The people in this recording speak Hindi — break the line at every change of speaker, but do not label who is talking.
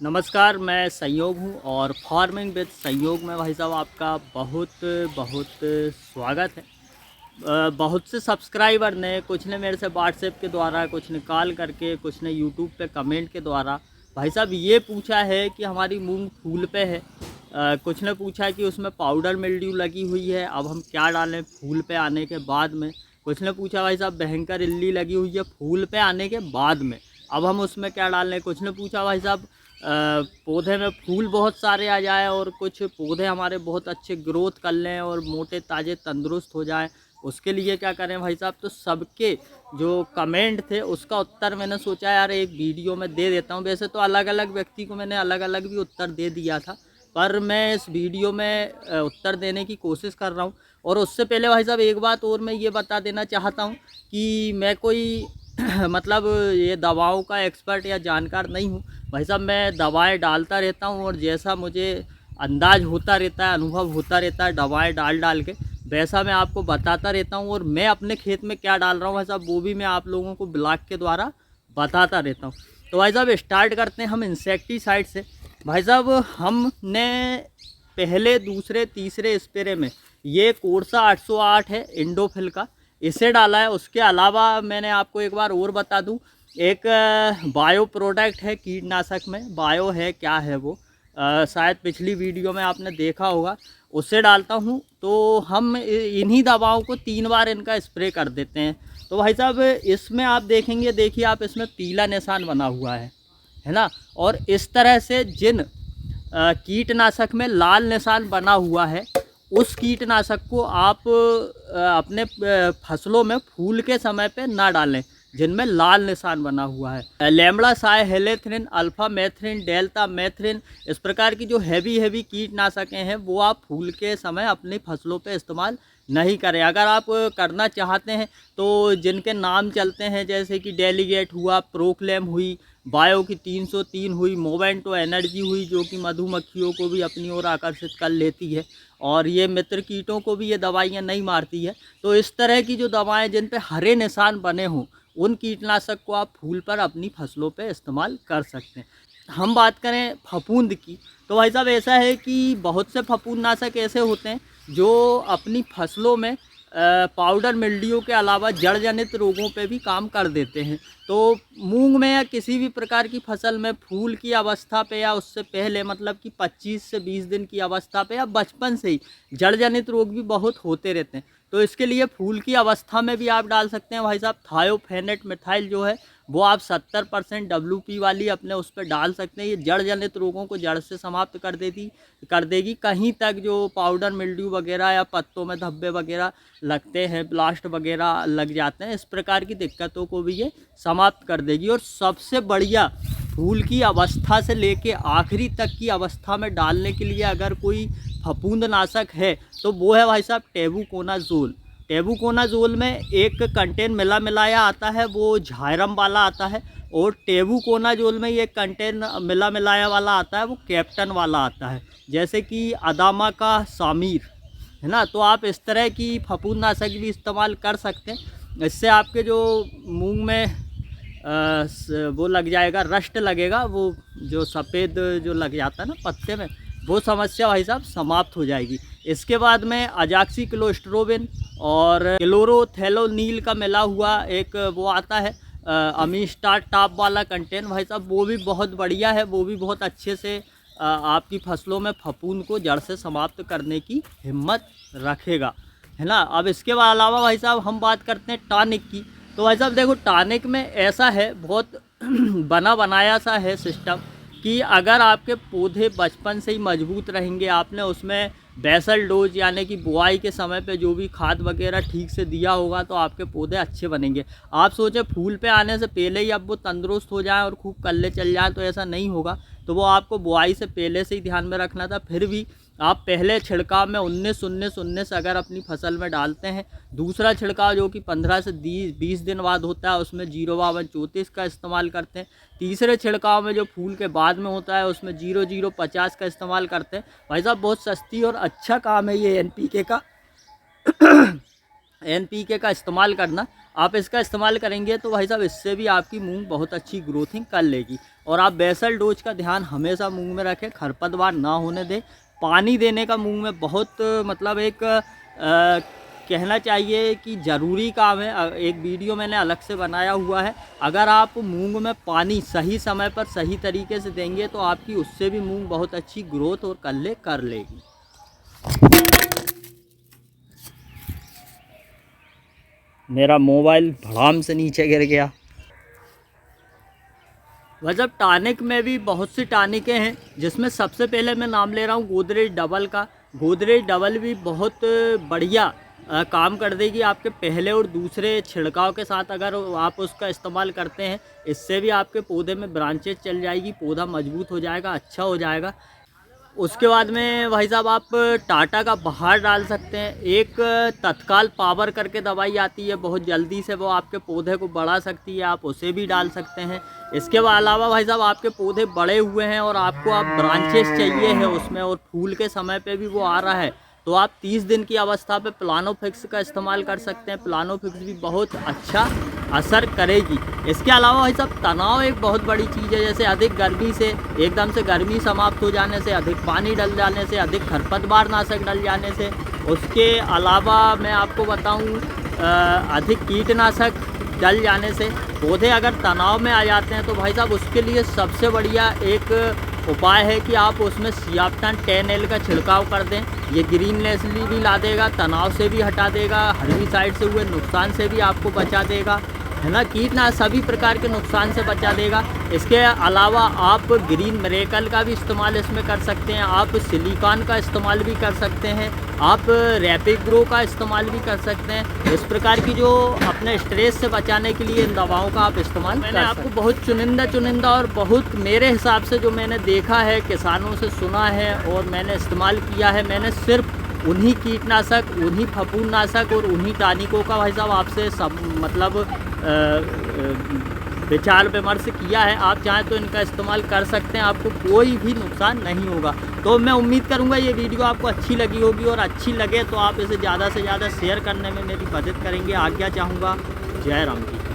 नमस्कार, मैं संयोग हूँ और फार्मिंग विद संयोग में भाई साहब आपका बहुत बहुत स्वागत है। बहुत से सब्सक्राइबर ने, कुछ ने मेरे से व्हाट्सएप के द्वारा, कुछ ने कॉल करके, कुछ ने यूट्यूब पे कमेंट के द्वारा भाई साहब ये पूछा है कि हमारी मूंग फूल पे है। कुछ ने पूछा कि उसमें पाउडर मिल्ड्यू लगी हुई है, अब हम क्या डालें फूल पे आने के बाद में। कुछ ने पूछा भाई साहब भयंकर इल्ली लगी हुई है फूल पे आने के बाद में, अब हम उसमें क्या डालें। कुछ ने पूछा भाई साहब पौधे में फूल बहुत सारे आ जाए और कुछ पौधे हमारे बहुत अच्छे ग्रोथ कर लें और मोटे ताज़े तंदुरुस्त हो जाएं, उसके लिए क्या करें भाई साहब। तो सबके जो कमेंट थे उसका उत्तर मैंने सोचा यार एक वीडियो में दे देता हूं। वैसे तो अलग अलग व्यक्ति को मैंने अलग अलग भी उत्तर दे दिया था, पर मैं इस वीडियो में उत्तर देने की कोशिश कर रहा हूं। और उससे पहले भाई साहब एक बात और मैं ये बता देना चाहता हूं कि मैं कोई मतलब ये दवाओं का एक्सपर्ट या जानकार नहीं हूँ भाई साहब। मैं दवाएं डालता रहता हूँ और जैसा मुझे अंदाज होता रहता है, अनुभव होता रहता है दवाएं डाल डाल के, वैसा मैं आपको बताता रहता हूँ। और मैं अपने खेत में क्या डाल रहा हूँ भाई साहब वो भी मैं आप लोगों को ब्लॉग के द्वारा बताता रहता हूँ। तो भाई साहब स्टार्ट करते हैं हम इंसेक्टिसाइड से। भाई साहब हमने पहले दूसरे तीसरे स्प्रे में ये कोर्सा 808 है इंडोफिल का, इसे डाला है। उसके अलावा मैंने आपको एक बार और बता दूं, एक बायो प्रोडक्ट है कीटनाशक में, बायो है क्या है वो, शायद पिछली वीडियो में आपने देखा होगा, उससे डालता हूं। तो हम इन्हीं दवाओं को 3 बार इनका स्प्रे कर देते हैं। तो भाई साहब इसमें आप देखेंगे, देखिए आप, इसमें पीला निशान बना हुआ है ना। और इस तरह से जिन कीटनाशक में लाल निशान बना हुआ है उस कीटनाशक को आप अपने फसलों में फूल के समय पे ना डालें जिनमें लाल निशान बना हुआ है। लैम्बडा साइहेलेथ्रिन, अल्फा मेथ्रिन, डेल्टा मेथ्रिन, इस प्रकार की जो हैवी कीटनाशकें हैं वो आप फूल के समय अपनी फसलों पे इस्तेमाल नहीं करें। अगर आप करना चाहते हैं तो जिनके नाम चलते हैं जैसे कि डेलीगेट हुआ, प्रोक्लेम हुई, बायो की 303 हुई, मोवेंटो एनर्जी हुई जो कि मधुमक्खियों को भी अपनी ओर आकर्षित कर लेती है और ये मित्र कीटों को भी ये दवाइयाँ नहीं मारती है। तो इस तरह की जो दवाएं जिन पे हरे निशान बने हों उन कीटनाशक को आप फूल पर अपनी फसलों पे इस्तेमाल कर सकते हैं। हम बात करें फफूंद की, तो भाई साहब ऐसा है कि बहुत से फफूंदनाशक ऐसे होते हैं जो अपनी फसलों में पाउडर मिल्ड्यू के अलावा जड़ जनित रोगों पे भी काम कर देते हैं। तो मूंग में या किसी भी प्रकार की फसल में फूल की अवस्था पे या उससे पहले, मतलब कि 25 से 20 दिन की अवस्था पे या बचपन से ही जड़ जनित रोग भी बहुत होते रहते हैं। तो इसके लिए फूल की अवस्था में भी आप डाल सकते हैं भाई साहब थायोफेनेट मिथाइल जो है वो आप 70% WP वाली अपने उस पर डाल सकते हैं। ये जड़ जनित रोगों को जड़ से समाप्त कर देगी। कहीं तक जो पाउडर मिल्ड्यू वगैरह या पत्तों में धब्बे वगैरह लगते हैं, ब्लास्ट वगैरह लग जाते हैं, इस प्रकार की दिक्कतों को भी ये समाप्त कर देगी। और सबसे बढ़िया फूल की अवस्था से लेके आखिरी तक की अवस्था में डालने के लिए अगर कोई फफूंदनाशक है तो वो है भाई साहब टेबुकोनाजोल। टेबुकोनाजोल में एक कंटेन मिला मिलाया आता है, वो झायरम वाला आता है, और टेबुकोनाजोल में ये कंटेन मिला मिलाया वाला आता है, वो कैप्टन वाला आता है, जैसे कि अदामा का सामीर है ना। तो आप इस तरह की फफूंदनाशक भी इस्तेमाल कर सकते हैं। इससे आपके जो मूंग में वो लग जाएगा, रस्ट लगेगा, वो जो सफ़ेद जो लग जाता है ना पत्ते में, वो समस्या भाई साहब समाप्त हो जाएगी। इसके बाद में अजाक्सीक्लोस्ट्रोबिन और क्लोरोथेलोनील का मिला हुआ एक वो आता है अमीस्टार टॉप वाला कंटेन, भाई साहब वो भी बहुत बढ़िया है, वो भी बहुत अच्छे से आपकी फसलों में फफूंद को जड़ से समाप्त करने की हिम्मत रखेगा, है ना। अब इसके अलावा भाई साहब हम बात करते हैं टॉनिक की। तो भाई साहब देखो टॉनिक में ऐसा है, बहुत बना बनाया सा है सिस्टम कि अगर आपके पौधे बचपन से ही मजबूत रहेंगे, आपने उसमें बेसल डोज यानी कि बुआई के समय पे जो भी खाद वगैरह ठीक से दिया होगा तो आपके पौधे अच्छे बनेंगे। आप सोचें फूल पे आने से पहले ही अब वो तंदुरुस्त हो जाए और खूब कल्ले चल जाए, तो ऐसा नहीं होगा। तो वो आपको बुआई से पहले से ही ध्यान में रखना था। फिर भी आप पहले छिड़काव में 19-19-19 अगर अपनी फसल में डालते हैं, दूसरा छिड़काव जो कि 15 से 20 दिन बाद होता है उसमें 05234 का इस्तेमाल करते हैं, तीसरे छिड़काव में जो फूल के बाद में होता है उसमें 0050 का इस्तेमाल करते हैं। भाई साहब बहुत सस्ती और अच्छा काम है ये NPK का। NPK का इस्तेमाल करना। आप इसका इस्तेमाल करेंगे तो भाई साहब इससे भी आपकी मूंग बहुत अच्छी ग्रोथिंग कर लेगी। और आप बेसल डोज का ध्यान हमेशा मूंग में रखें, खरपतवार ना होने दें। पानी देने का मूंग में बहुत मतलब एक कहना चाहिए कि ज़रूरी काम है। एक वीडियो मैंने अलग से बनाया हुआ है। अगर आप मूंग में पानी सही समय पर सही तरीके से देंगे तो आपकी उससे भी मूंग बहुत अच्छी ग्रोथ और कल्ले कर लेगी। मेरा मोबाइल धड़ाम से नीचे गिर गया। वजब टॉनिक में भी बहुत सी टॉनिकें हैं, जिसमें सबसे पहले मैं नाम ले रहा हूँ गोदरेज डबल का। गोदरेज डबल भी बहुत बढ़िया काम कर देगी आपके पहले और दूसरे छिड़काव के साथ। अगर आप उसका इस्तेमाल करते हैं, इससे भी आपके पौधे में ब्रांचेज चल जाएगी, पौधा मजबूत हो जाएगा, अच्छा हो जाएगा। उसके बाद में भाई साहब आप टाटा का बहार डाल सकते हैं। एक तत्काल पावर करके दवाई आती है, बहुत जल्दी से वो आपके पौधे को बढ़ा सकती है, आप उसे भी डाल सकते हैं। इसके अलावा भाई साहब आपके पौधे बड़े हुए हैं और आपको आप ब्रांचेस चाहिए है उसमें, और फूल के समय पे भी वो आ रहा है, तो आप 30 दिन की अवस्था पे प्लानोफिक्स का इस्तेमाल कर सकते हैं। प्लानोफिक्स भी बहुत अच्छा असर करेगी। इसके अलावा भाई साहब तनाव एक बहुत बड़ी चीज़ है। जैसे अधिक गर्मी से, एकदम से गर्मी समाप्त हो जाने से, अधिक पानी डल जाने से, अधिक खरपतवार नाशक डल जाने से, उसके अलावा मैं आपको बताऊं अधिक कीटनाशक डल जाने से पौधे अगर तनाव में आ जाते हैं, तो भाई साहब उसके लिए सबसे बढ़िया एक उपाय है कि आप उसमें सियाफ्टान 10L का छिड़काव कर दें। ये ग्रीन लेसली भी ला देगा, तनाव से भी हटा देगा, हर्बिसाइड से हुए नुकसान से भी आपको बचा देगा, है ना, कीटनाशक सभी प्रकार के नुकसान से बचा देगा। इसके अलावा आप ग्रीन मिरेकल का भी इस्तेमाल इसमें कर सकते हैं, आप सिलिकॉन का इस्तेमाल भी कर सकते हैं, आप रैपिड ग्रो का इस्तेमाल भी कर सकते हैं। इस प्रकार की जो अपने स्ट्रेस से बचाने के लिए इन दवाओं का आप इस्तेमाल मैंने आपको बहुत चुनिंदा और बहुत मेरे हिसाब से जो मैंने देखा है, किसानों से सुना है और मैंने इस्तेमाल किया है, मैंने सिर्फ उन्हीं कीटनाशक, उन्हीं फफूंदनाशक और उन्हीं टॉनिकों का भाई साहब आपसे सब मतलब विचार विमर्श किया है। आप चाहें तो इनका इस्तेमाल कर सकते हैं, आपको कोई भी नुकसान नहीं होगा। तो मैं उम्मीद करूंगा ये वीडियो आपको अच्छी लगी होगी, और अच्छी लगे तो आप इसे ज़्यादा से ज़्यादा शेयर करने में मेरी मदद करेंगे। आज्ञा चाहूँगा। जय राम जी।